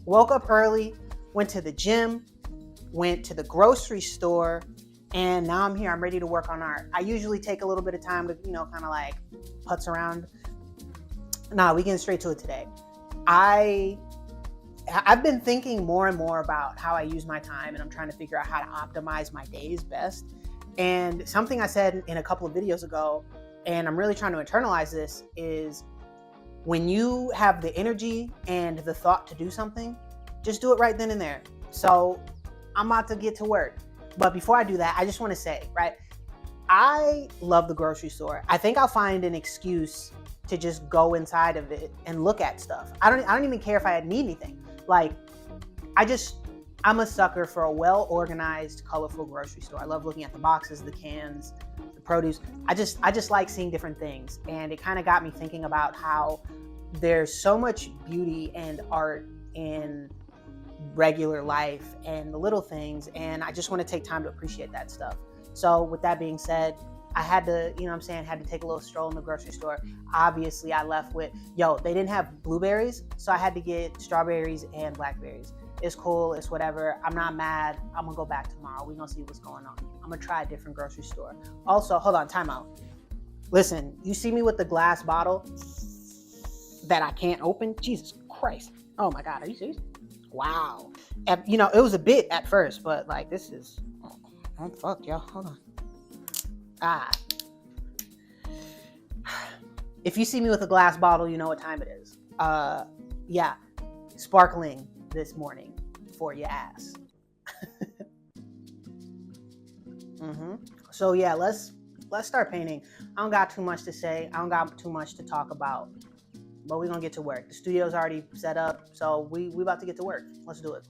Woke up early, went to the gym, went to the grocery store, and now I'm here. I'm ready to work on art. I usually take a little bit of time to, kind of like putz around. Nah, we getting straight to it today. I've been thinking more and more about how I use my time, and I'm trying to figure out how to optimize my days best. And something I said in a couple of videos ago, and I'm really trying to internalize this, is when you have the energy and the thought to do something, just do it right then and there. So I'm about to get to work. But before I do that, I just want to say, right, I love the grocery store. I think I'll find an excuse to just go inside of it and look at stuff. I don't even care if I need anything. Like, I'm a sucker for a well-organized, colorful grocery store. I love looking at the boxes, the cans, the produce. I just like seeing different things. And it kind of got me thinking about how there's so much beauty and art in regular life and the little things. And I just want to take time to appreciate that stuff. So with that being said, I had to, had to take a little stroll in the grocery store. Obviously, I left with, they didn't have blueberries, so I had to get strawberries and blackberries. It's cool, it's whatever. I'm not mad. I'm gonna go back tomorrow. We're gonna see what's going on. I'm gonna try a different grocery store. Also, hold on, time out. Listen, you see me with the glass bottle that I can't open? Jesus Christ. Oh my God, are you serious? Wow. It was a bit at first, but like this is, oh fuck, y'all, hold on. If you see me with a glass bottle, you know what time it is. Sparkling this morning for your ass. So yeah, let's start painting. I don't got too much to say. I don't got too much to talk about, but we're gonna get to work. The studio's already set up, so we about to get to work. Let's do it.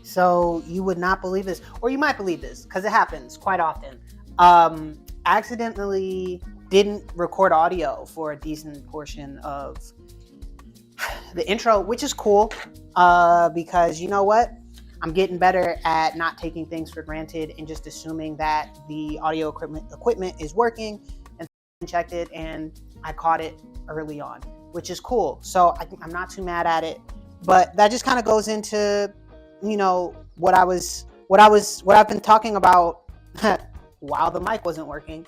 So you would not believe this, or you might believe this, because it happens quite often. Accidentally didn't record audio for a decent portion of the intro, which is cool, because you know what? I'm getting better at not taking things for granted and just assuming that the audio equipment is working, and checked it, and I caught it early on, which is cool. So I'm not too mad at it, but that just kind of goes into what I've been talking about while the mic wasn't working.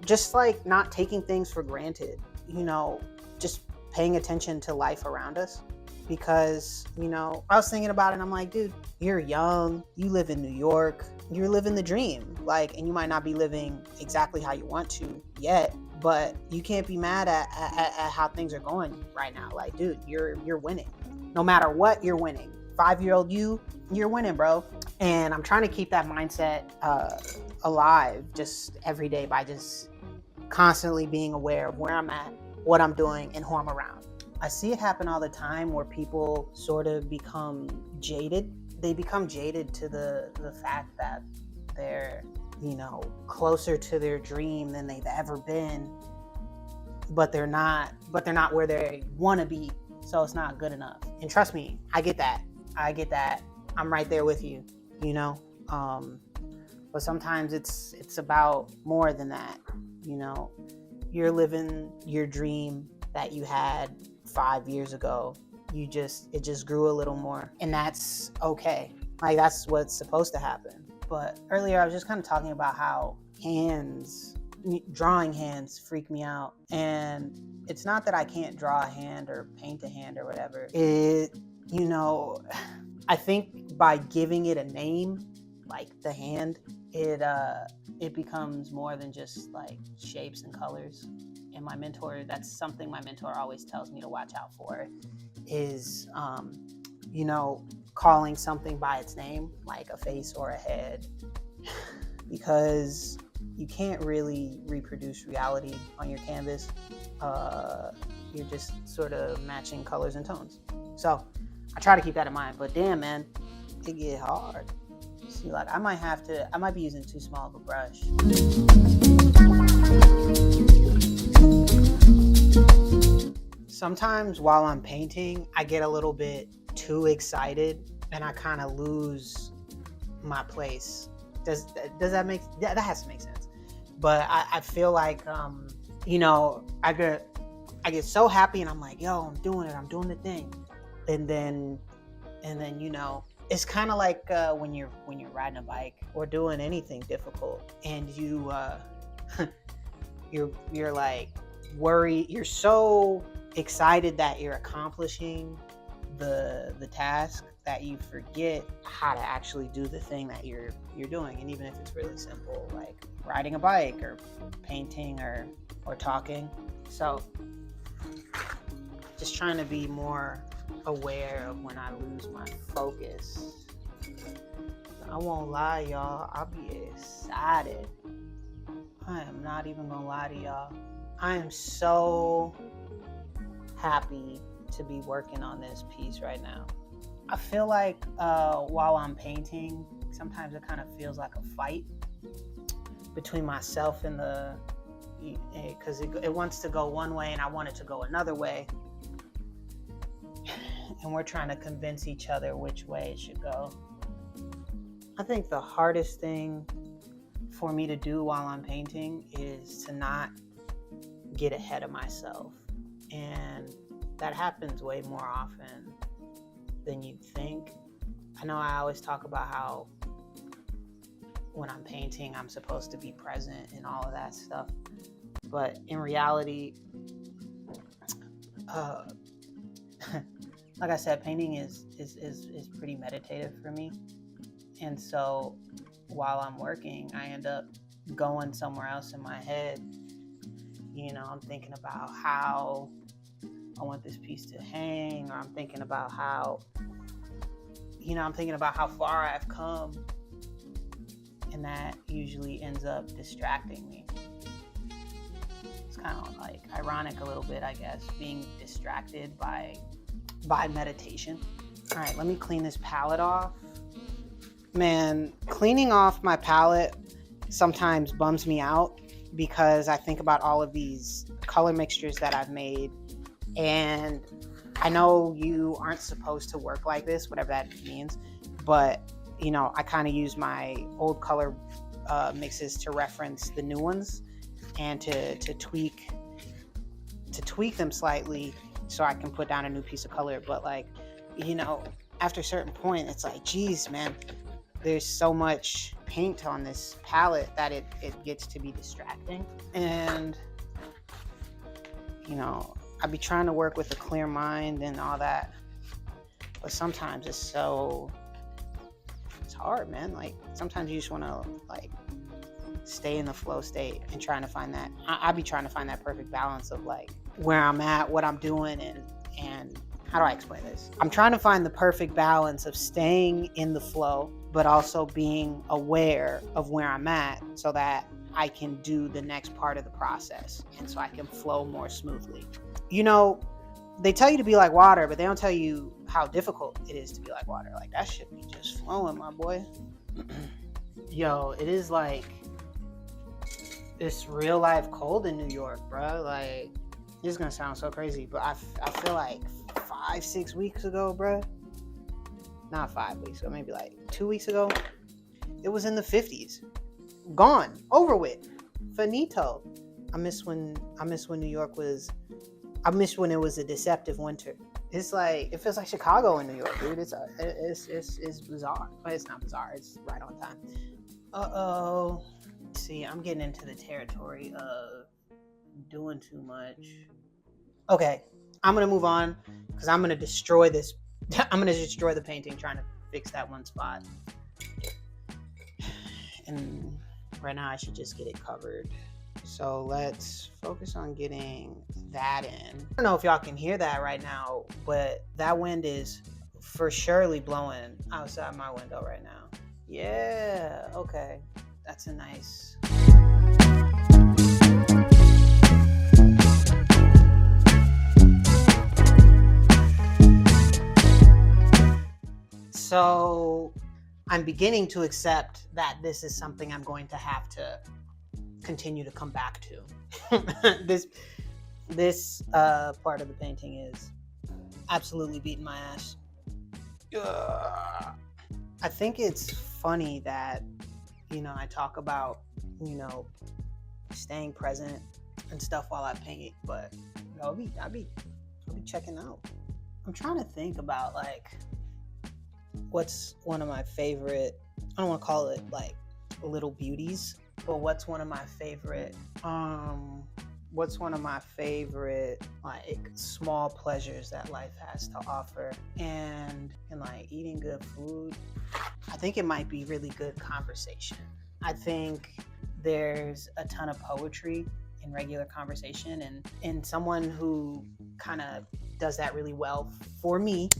Just like not taking things for granted, just paying attention to life around us. Because, I was thinking about it and I'm like, dude, you're young, you live in New York, you're living the dream. Like, and you might not be living exactly how you want to yet, but you can't be mad at how things are going right now. Like, dude, you're winning. No matter what, you're winning. 5-year-old you're winning, bro. And I'm trying to keep that mindset alive just every day by just constantly being aware of where I'm at, what I'm doing, and who I'm around. I see it happen all the time where people sort of become jaded. They become jaded to the fact that they're, closer to their dream than they've ever been, but they're not where they want to be. So it's not good enough. And trust me, I get that. I'm right there with you, but sometimes it's about more than that. You're living your dream that you had 5 years ago. It just grew a little more, and that's okay. Like, that's what's supposed to happen. But earlier I was just kind of talking about how drawing hands freak me out. And it's not that I can't draw a hand or paint a hand or whatever. I think by giving it a name, like the hand, it becomes more than just like shapes and colors. And that's something my mentor always tells me to watch out for, is calling something by its name, like a face or a head, because you can't really reproduce reality on your canvas. You're just sort of matching colors and tones. So I try to keep that in mind, but damn, man, it get hard. makes me like, I might be using too small of a brush. Sometimes while I'm painting, I get a little bit too excited and I kind of lose my place. Does that make, that has to make sense. But I feel like, you know, I get so happy and I'm like, yo, I'm doing the thing. And then, you know, it's kind of like when you're riding a bike or doing anything difficult and you're like worried, you're so excited that you're accomplishing the task that you forget how to actually do the thing that you're doing. And even if it's really simple, like riding a bike or painting or talking. So just trying to be more aware of when I lose my focus. I won't lie, y'all, I'll be excited. I am not even gonna lie to y'all. I am so happy to be working on this piece right now. I feel like while I'm painting, sometimes it kind of feels like a fight between myself and because it wants to go one way and I want it to go another way. And we're trying to convince each other which way it should go. I think the hardest thing for me to do while I'm painting is to not get ahead of myself. And that happens way more often than you'd think. I know I always talk about how when I'm painting, I'm supposed to be present and all of that stuff. But in reality, like I said, painting is pretty meditative for me. And so while I'm working, I end up going somewhere else in my head. You know, I'm thinking about how I want this piece to hang, or I'm thinking about how far I've come. And that usually ends up distracting me. It's kind of like ironic a little bit, I guess, being distracted by meditation. All right, let me clean this palette off. Man, cleaning off my palette sometimes bums me out because I think about all of these color mixtures that I've made. And I know you aren't supposed to work like this, whatever that means, but you know, I kind of use my old color mixes to reference the new ones and to tweak them slightly so I can put down a new piece of color. But like, you know, after a certain point, it's like, geez, man, there's so much paint on this palette that it gets to be distracting. And, you know, I'd be trying to work with a clear mind and all that, but sometimes it's hard, man. Like sometimes you just want to like stay in the flow state and trying to find that. I'd be trying to find that perfect balance of like where I'm at, what I'm doing, and how do I explain this? I'm trying to find the perfect balance of staying in the flow, but also being aware of where I'm at so that I can do the next part of the process and so I can flow more smoothly. You know, they tell you to be like water, but they don't tell you how difficult it is to be like water. Like that shit be just flowing, my boy. Yo, it is like it's real life cold in New York, bro. Like, this is gonna sound so crazy, but I feel like 5-6 weeks ago, bro. Not 5 weeks ago, maybe like 2 weeks ago. It was in the 50s. Gone, over with, finito. I miss when New York was. I miss when it was a deceptive winter. It's like, it feels like Chicago in New York, dude. It's bizarre, but it's not bizarre. It's right on time. See, I'm getting into the territory of doing too much. Okay, I'm gonna move on because I'm gonna destroy this. I'm gonna destroy the painting trying to fix that one spot. And right now I should just get it covered. So let's focus on getting that in. I don't know if y'all can hear that right now, but that wind is for surely blowing outside my window right now. Yeah, okay. That's a nice... So I'm beginning to accept that this is something I'm going to have to continue to come back to. this part of the painting is absolutely beating my ass. I think it's funny that, I talk about, staying present and stuff while I paint, but I'll be checking out. I'm trying to think about like what's one of my favorite, I don't want to call it like little beauties, but what's one of my favorite like small pleasures that life has to offer, and like eating good food. I think it might be really good conversation. I think there's a ton of poetry in regular conversation, and someone who kind of does that really well for me,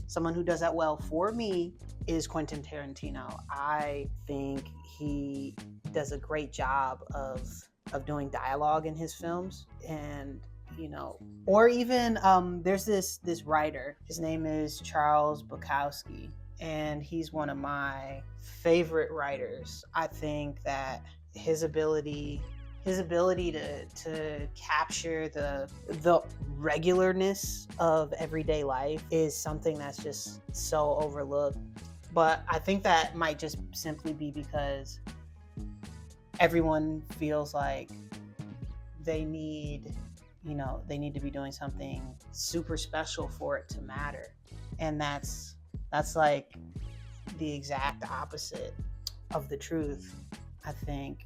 is Quentin Tarantino. I think he does a great job of doing dialogue in his films, and or even there's this writer, his name is Charles Bukowski, and he's one of my favorite writers. I think that his ability to capture the regularness of everyday life is something that's just so overlooked. But I think that might just simply be because everyone feels like they need to be doing something super special for it to matter. And that's like the exact opposite of the truth. I think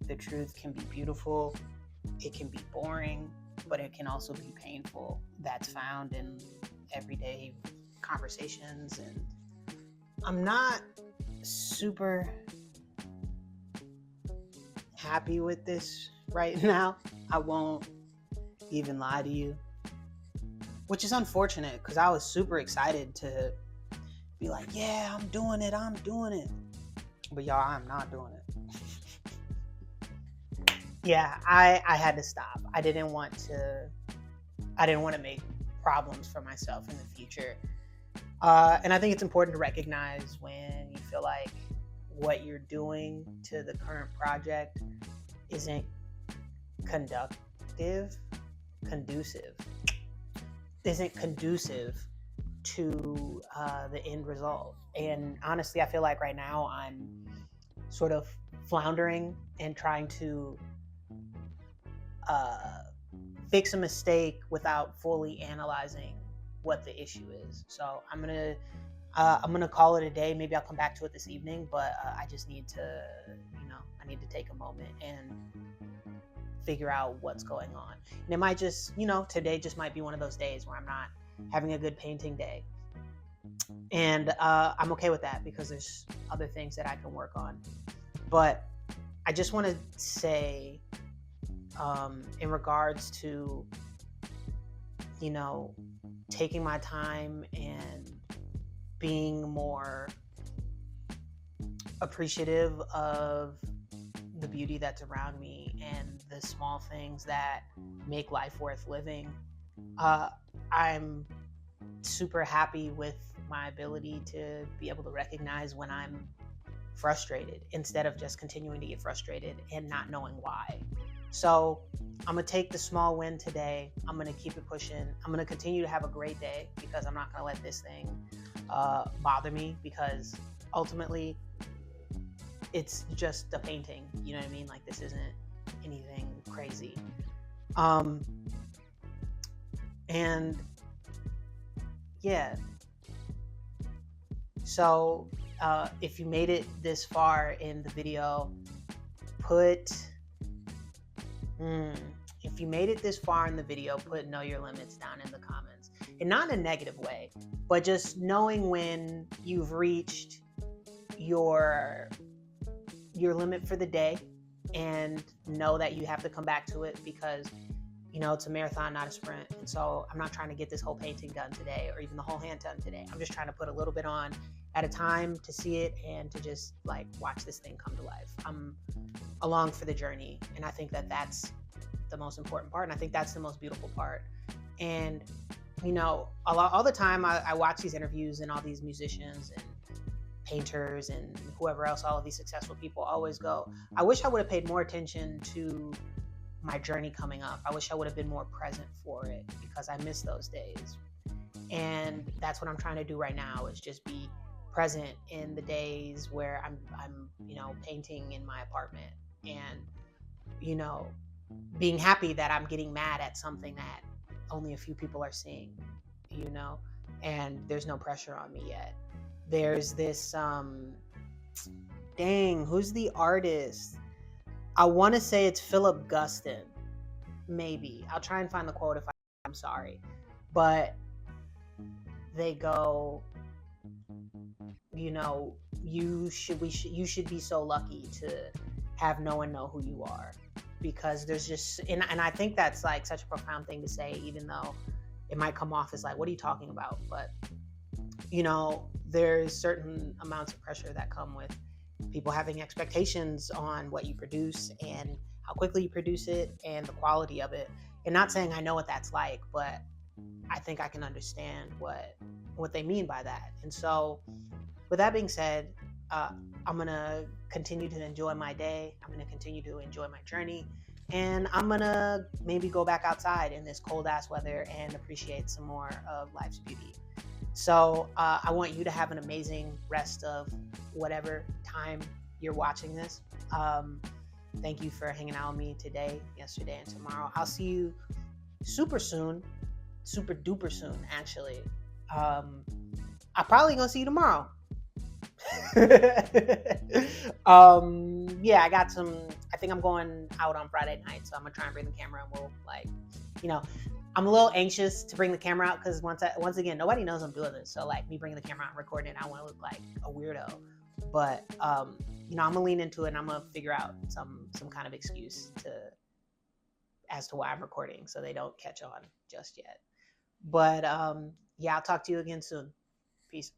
the truth can be beautiful, it can be boring, but it can also be painful. That's found in everyday conversations. And I'm not super happy with this right now. I won't even lie to you, which is unfortunate because I was super excited to be like, yeah, I'm doing it. But y'all, I'm not doing it. Yeah, I had to stop. I didn't want to make problems for myself in the future. And I think it's important to recognize when you feel like what you're doing to the current project isn't conducive to the end result. And honestly, I feel like right now I'm sort of floundering and trying to fix a mistake without fully analyzing what the issue is. So I'm gonna call it a day. Maybe I'll come back to it this evening, but I just need to, I need to take a moment and figure out what's going on. And it might just, today just might be one of those days where I'm not having a good painting day. And I'm okay with that because there's other things that I can work on. But I just want to say, in regards to, taking my time and being more appreciative of the beauty that's around me and the small things that make life worth living. I'm super happy with my ability to be able to recognize when I'm frustrated instead of just continuing to get frustrated and not knowing why. So I'm going to take the small win today. I'm going to keep it pushing. I'm going to continue to have a great day because I'm not going to let this thing bother me, because ultimately it's just a painting. You know what I mean? Like, this isn't anything crazy. And yeah. So if you made it this far in the video, put know your limits down in the comments. And not in a negative way, but just knowing when you've reached your limit for the day, and know that you have to come back to it because, it's a marathon, not a sprint. And so I'm not trying to get this whole painting done today or even the whole hand done today. I'm just trying to put a little bit on at a time to see it and to just like watch this thing come to life. I'm along for the journey, and I think that that's the most important part, and I think that's the most beautiful part. And all the time I watch these interviews and all these musicians, and painters and whoever else, all of these successful people always go, I wish I would have paid more attention to my journey coming up. I wish I would have been more present for it because I miss those days. And that's what I'm trying to do right now, is just be present in the days where I'm painting in my apartment, and being happy that I'm getting mad at something that only a few people are seeing, and there's no pressure on me yet. There's this dang, who's the artist? I want to say it's Philip Guston. Maybe. I'll try and find the quote if I'm sorry. But they go, you should be so lucky to have no one know who you are, because there's just, and I think that's like such a profound thing to say, even though it might come off as like, what are you talking about? But there's certain amounts of pressure that come with people having expectations on what you produce and how quickly you produce it and the quality of it. And not saying I know what that's like, but I think I can understand what they mean by that. And so with that being said, I'm going to continue to enjoy my day. I'm going to continue to enjoy my journey. And I'm going to maybe go back outside in this cold ass weather and appreciate some more of life's beauty. So I want you to have an amazing rest of whatever time you're watching this. Thank you for hanging out with me today, yesterday, and tomorrow. I'll see you super soon, super duper soon, actually. I'm probably going to see you tomorrow. I got I think I'm going out on Friday night, so I'm gonna try and bring the camera, and we'll I'm a little anxious to bring the camera out because once again, nobody knows I'm doing this. So like me bringing the camera out and recording it, I want to look like a weirdo. But I'm gonna lean into it, and I'm gonna figure out some kind of excuse as to why I'm recording, so they don't catch on just yet. But I'll talk to you again soon. Peace.